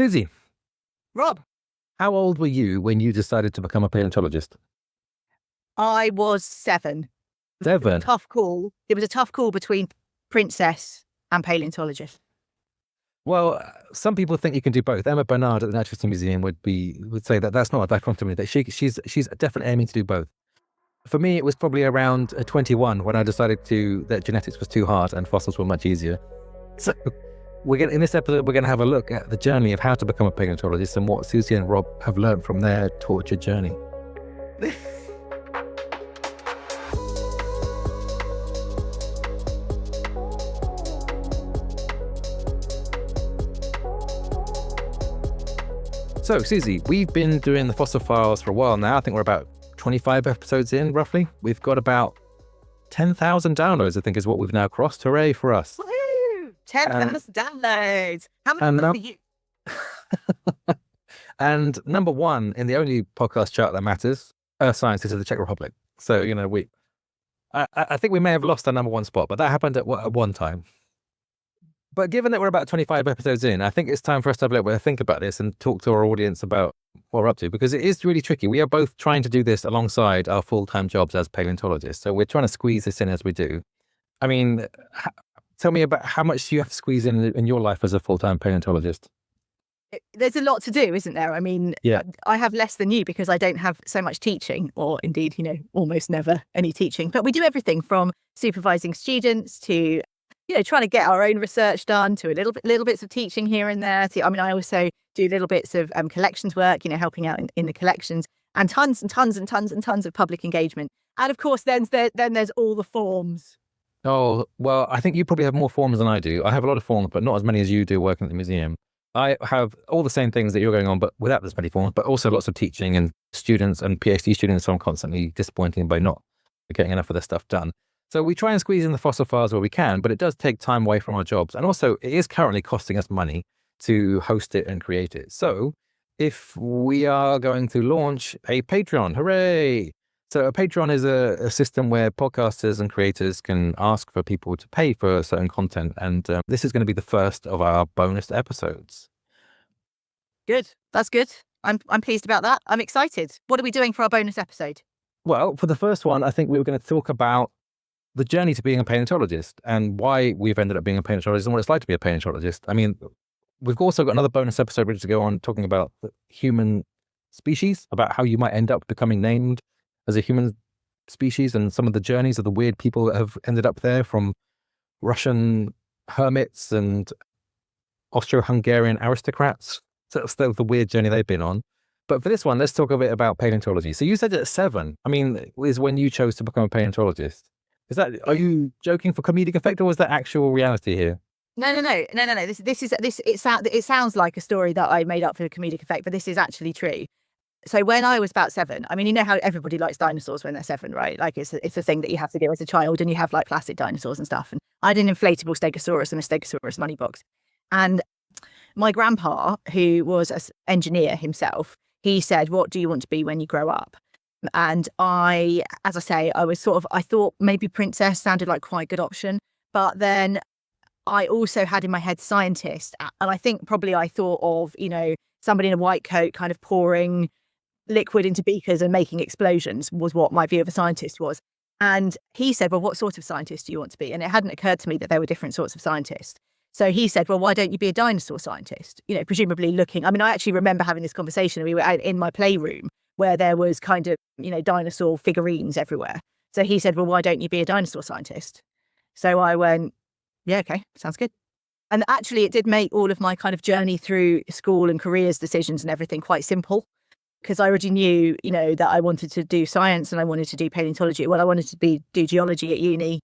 Susie, Rob, how old were you when you decided to become a paleontologist? I was 7. Seven. Tough call. It was a tough call between princess and paleontologist. Well, some people think you can do both. Emma Bernard at the Natural History Museum would say that that's not a dichotomy. That she's definitely aiming to do both. For me, it was probably around 21 when I decided that genetics was too hard and fossils were much easier. So in this episode, we're going to have a look at the journey of how to become a paleontologist and what Susie and Rob have learned from their tortured journey. So, Susie, we've been doing the fossil files for a while now. I think we're about 25 episodes in, roughly. We've got about 10,000 downloads, I think, is what we've now crossed. Hooray for us. Woo! 10,000 downloads. How many for you? And number one in the only podcast chart that matters, Earth Sciences of the Czech Republic. So, I think we may have lost our number one spot, but that happened at one time. But given that we're about 25 episodes in, I think it's time for us to have a little bit of think about this and talk to our audience about what we're up to, because it is really tricky. We are both trying to do this alongside our full-time jobs as paleontologists. So we're trying to squeeze this in as we do. I mean, tell me about how much you have to squeeze in your life as a full-time paleontologist. There's a lot to do, isn't there? I mean, yeah. I have less than you because I don't have so much teaching, or indeed, almost never any teaching. But we do everything from supervising students to trying to get our own research done, to little bits of teaching here and there. I also do little bits of collections work, helping out in the collections, and tons and tons and tons and tons of public engagement. And of course, then there's all the forms. Oh, well, I think you probably have more forms than I do. I have a lot of forms, but not as many as you do working at the museum. I have all the same things that you're going on, but without as many forms, but also lots of teaching and students and PhD students. So I'm constantly disappointed by not getting enough of this stuff done. So we try and squeeze in the fossil files where we can, but it does take time away from our jobs. And also, it is currently costing us money to host it and create it. So if we are going to launch a Patreon, hooray! So a Patreon is a system where podcasters and creators can ask for people to pay for certain content. And this is going to be the first of our bonus episodes. Good. That's good. I'm pleased about that. I'm excited. What are we doing for our bonus episode? Well, for the first one, I think we were going to talk about the journey to being a paleontologist and why we've ended up being a paleontologist and what it's like to be a paleontologist. I mean, we've also got another bonus episode ready to go on talking about the human species, about how you might end up becoming named as a human species and some of the journeys of the weird people that have ended up there, from Russian hermits and Austro-Hungarian aristocrats. So that's the weird journey they've been on. But for this one, let's talk a bit about paleontology. So you said at 7, is when you chose to become a paleontologist. Are you joking for comedic effect, or was that actual reality here? No. It sounds like a story that I made up for comedic effect, but this is actually true. So when I was about 7, you know how everybody likes dinosaurs when they're 7, right? Like it's a thing that you have to do as a child, and you have like classic dinosaurs and stuff. And I had an inflatable Stegosaurus and a Stegosaurus money box. And my grandpa, who was an engineer himself, he said, "What do you want to be when you grow up?" And I thought maybe princess sounded like quite a good option. But then I also had in my head scientist. And I think probably I thought of, somebody in a white coat kind of pouring liquid into beakers and making explosions was what my view of a scientist was. And he said, "Well, what sort of scientist do you want to be?" And it hadn't occurred to me that there were different sorts of scientists. So he said, "Well, why don't you be a dinosaur scientist?" Presumably looking, I actually remember having this conversation. We were out in my playroom where there was kind of, dinosaur figurines everywhere. So he said, "Well, why don't you be a dinosaur scientist?" So I went, "Yeah, okay, sounds good." And actually it did make all of my kind of journey through school and careers decisions and everything quite simple, because I already knew, that I wanted to do science and I wanted to do paleontology. Well, I wanted to do geology at uni.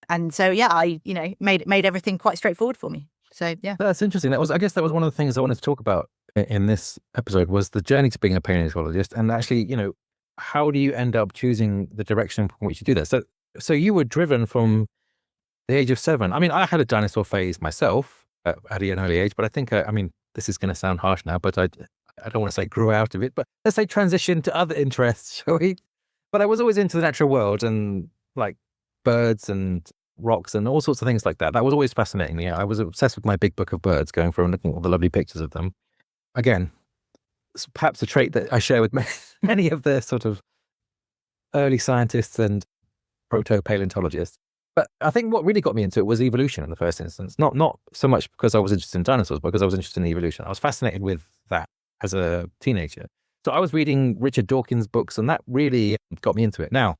And so, yeah, I, made everything quite straightforward for me. So, yeah. That's interesting. I guess that was one of the things I wanted to talk about in this episode, was the journey to being a paleontologist. And actually, how do you end up choosing the direction from which you do that? So you were driven from the age of 7. I had a dinosaur phase myself at an early age, but I think, this is going to sound harsh now, but I don't want to say grew out of it, but let's say transition to other interests, shall we? But I was always into the natural world and like birds and rocks and all sorts of things like that. That was always fascinating me. I was obsessed with my big book of birds, going through and looking at all the lovely pictures of them. again, it's perhaps a trait that I share with many of the sort of early scientists and proto-paleontologists. But I think what really got me into it was evolution in the first instance. Not so much because I was interested in dinosaurs, but because I was interested in evolution. I was fascinated with that as a teenager. So I was reading Richard Dawkins' books, and that really got me into it. Now,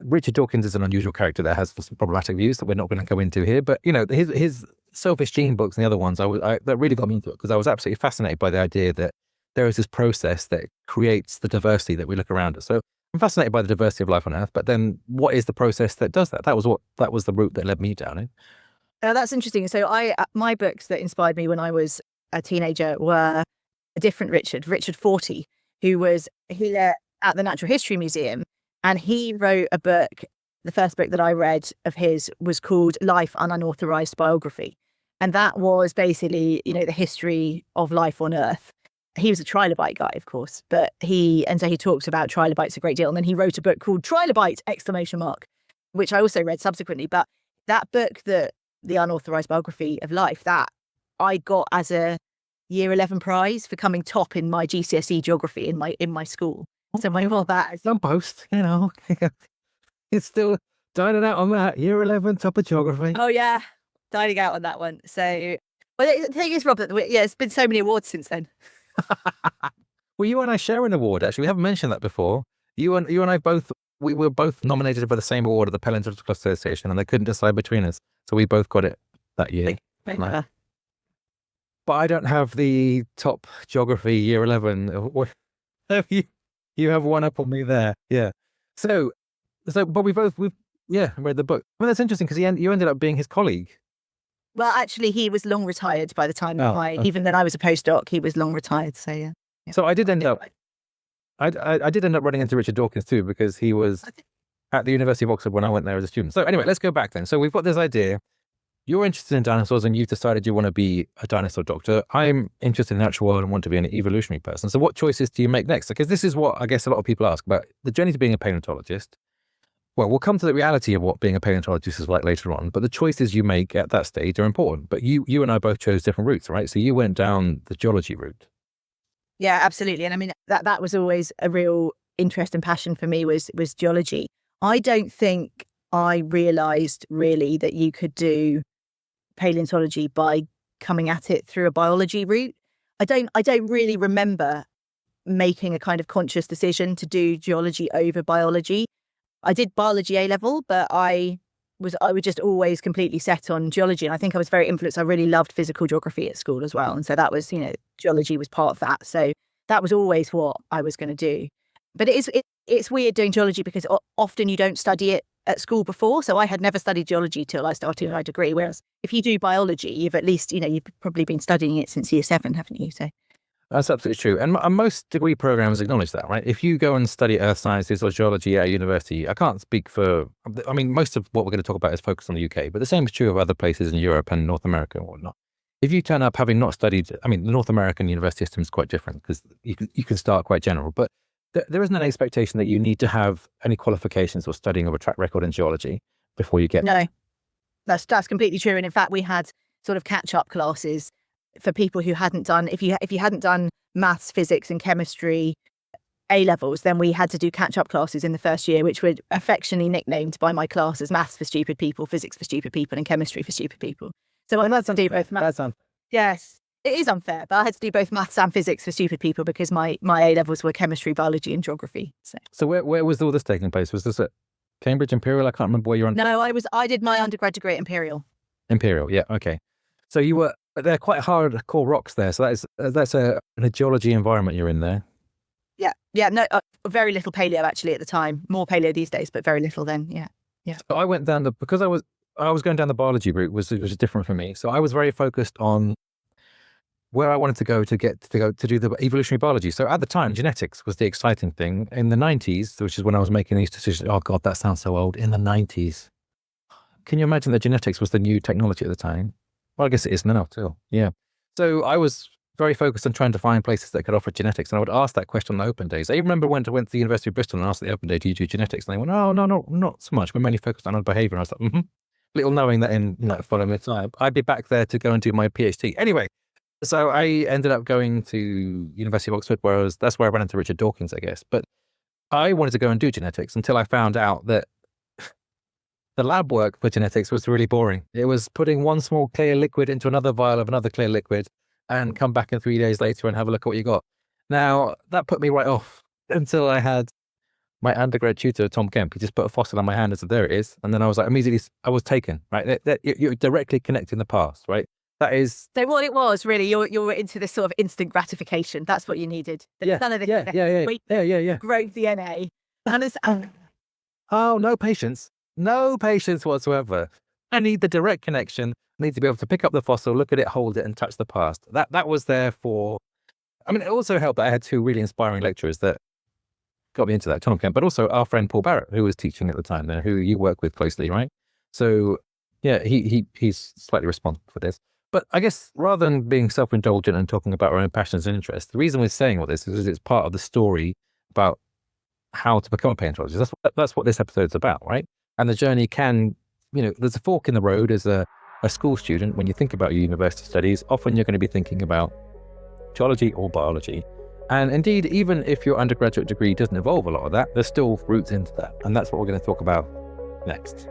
Richard Dawkins is an unusual character that has some problematic views that we're not going to go into here. But his Selfish Gene books and the other ones, that really got me into it because I was absolutely fascinated by the idea that there is this process that creates the diversity that we look around us. So I'm fascinated by the diversity of life on Earth, but then what is the process that does that? That was the route that led me down it. That's interesting. So my books that inspired me when I was a teenager were a different Richard Forty, who was here at the Natural History Museum, and he wrote a book. The first book that I read of his was called Life: An Unauthorized Biography, and that was basically the history of life on Earth. He was a trilobite guy, of course, but so he talks about trilobites a great deal. And then he wrote a book called Trilobite! Which I also read subsequently. But that book, the Unauthorized Biography of Life, that I got as a year 11 prize for coming top in my GCSE geography in my school. So it's on post, it's still dining out on that year 11 top of geography. Oh yeah, dining out on that one. So, well, the thing is, Rob, that it's been so many awards since then. Well, you and I share an award, actually. We haven't mentioned that before. You and I both, we were both nominated for the same award at the Paleontological Association, and they couldn't decide between us. So we both got it that year. But I don't have the top geography year 11. You have one up on me there. Yeah. So, but we've read the book. Well, that's interesting because you ended up being his colleague. Well, actually, he was long retired by the time that even then I was a postdoc. He was long retired. So yeah. So I did end up. I did end up running into Richard Dawkins too because he was at the University of Oxford when I went there as a student. So anyway, let's go back then. So we've got this idea. You're interested in dinosaurs and you've decided you want to be a dinosaur doctor. I'm interested in the natural world and want to be an evolutionary person. So what choices do you make next? Because this is what I guess a lot of people ask about the journey to being a paleontologist. Well, we'll come to the reality of what being a paleontologist is like later on, but the choices you make at that stage are important. But you and I both chose different routes, right? So you went down the geology route. Yeah, absolutely. And I mean, that was always a real interest and passion for me was geology. I don't think I realised really that you could do paleontology by coming at it through a biology route. I don't really remember making a kind of conscious decision to do geology over biology. I did biology A level, but I was just always completely set on geology. And I think I was very influenced. I really loved physical geography at school as well. And so that was, geology was part of that. So that was always what I was going to do. But it's weird doing geology because often you don't study it at school before. So I had never studied geology till I started my degree. Whereas if you do biology, you've at least, you've probably been studying it since year 7, haven't you? So that's absolutely true. And most degree programs acknowledge that, right? If you go and study earth sciences or geology at a university, I can't speak for, most of what we're going to talk about is focused on the UK, but the same is true of other places in Europe and North America and whatnot. If you turn up having not studied, the North American university system is quite different because you can start quite general, but there isn't an expectation that you need to have any qualifications or studying of a track record in geology before you get. No, that's completely true. And in fact, we had sort of catch-up classes for people who hadn't done, if you hadn't done maths, physics and chemistry A levels, then we had to do catch-up classes in the first year, which were affectionately nicknamed by my class as maths for stupid people, physics for stupid people and chemistry for stupid people. So I had to do both maths. Yes, it is unfair, but I had to do both maths and physics for stupid people because my A levels were chemistry, biology and geography. So where was all this taking place? Was this at Cambridge, Imperial? I can't remember where you're on. No, I did my undergrad degree at Imperial. Imperial, yeah, okay. So you were, they're quite hardcore rocks there. So that's a geology environment you're in there. Yeah, no, very little paleo actually at the time. More paleo these days, but very little then. Yeah. So I went down because I was going down the biology route was different for me. So I was very focused on where I wanted to go to do the evolutionary biology. So at the time, genetics was the exciting thing. In the 90s, which is when I was making these decisions. Oh God, that sounds so old. In the 90s, can you imagine that genetics was the new technology at the time? Well, I guess it is now too. Yeah. So I was very focused on trying to find places that could offer genetics. And I would ask that question on the open days. I even remember went to the University of Bristol and asked the open day, do you do genetics? And they went, oh, no, not so much. We're mainly focused on behavior. And I was like, little knowing that in following the time, I'd be back there to go and do my PhD. Anyway, So I ended up going to University of Oxford, that's where I ran into Richard Dawkins, I guess. But I wanted to go and do genetics until I found out that the lab work for genetics was really boring. It was putting one small clear liquid into another vial of another clear liquid and come back in 3 days later and have a look at what you got. Now, that put me right off until I had my undergrad tutor, Tom Kemp. He just put a fossil on my hand and said, there it is. And then I was like, immediately, I was taken, right? You're directly connecting the past, right? That is. So what it was really, you're into this sort of instant gratification. That's what you needed. None of this growth DNA. Oh, no patience whatsoever. I need the direct connection. I need to be able to pick up the fossil, look at it, hold it, and touch the past. That was there for. I mean, it also helped that I had two really inspiring lecturers that got me into that, Tom Kemp, but also our friend Paul Barrett, who was teaching at the time there, who you work with closely, right? So yeah, he's slightly responsible for this. But I guess rather than being self-indulgent and talking about our own passions and interests, the reason we're saying all this is it's part of the story about how to become a paleontologist. That's what this episode's about, right? And the journey can, there's a fork in the road as a school student. When you think about your university studies, often you're going to be thinking about geology or biology. And indeed, even if your undergraduate degree doesn't involve a lot of that, there's still roots into that. And that's what we're going to talk about next.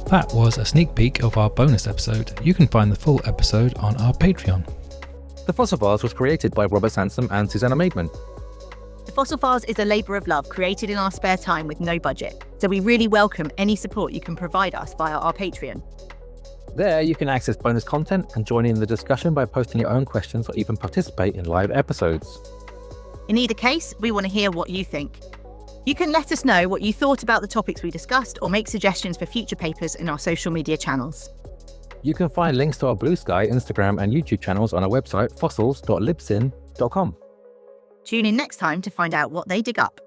That was a sneak peek of our bonus episode. You can find the full episode on our Patreon. The Fossil Files was created by Robert Sansom and Susanna Maidman. The Fossil Files is a labour of love created in our spare time with no budget. So we really welcome any support you can provide us via our Patreon. There you can access bonus content and join in the discussion by posting your own questions or even participate in live episodes. In either case, we want to hear what you think. You can let us know what you thought about the topics we discussed or make suggestions for future papers in our social media channels. You can find links to our Blue Sky, Instagram and YouTube channels on our website fossils.libsyn.com. Tune in next time to find out what they dig up.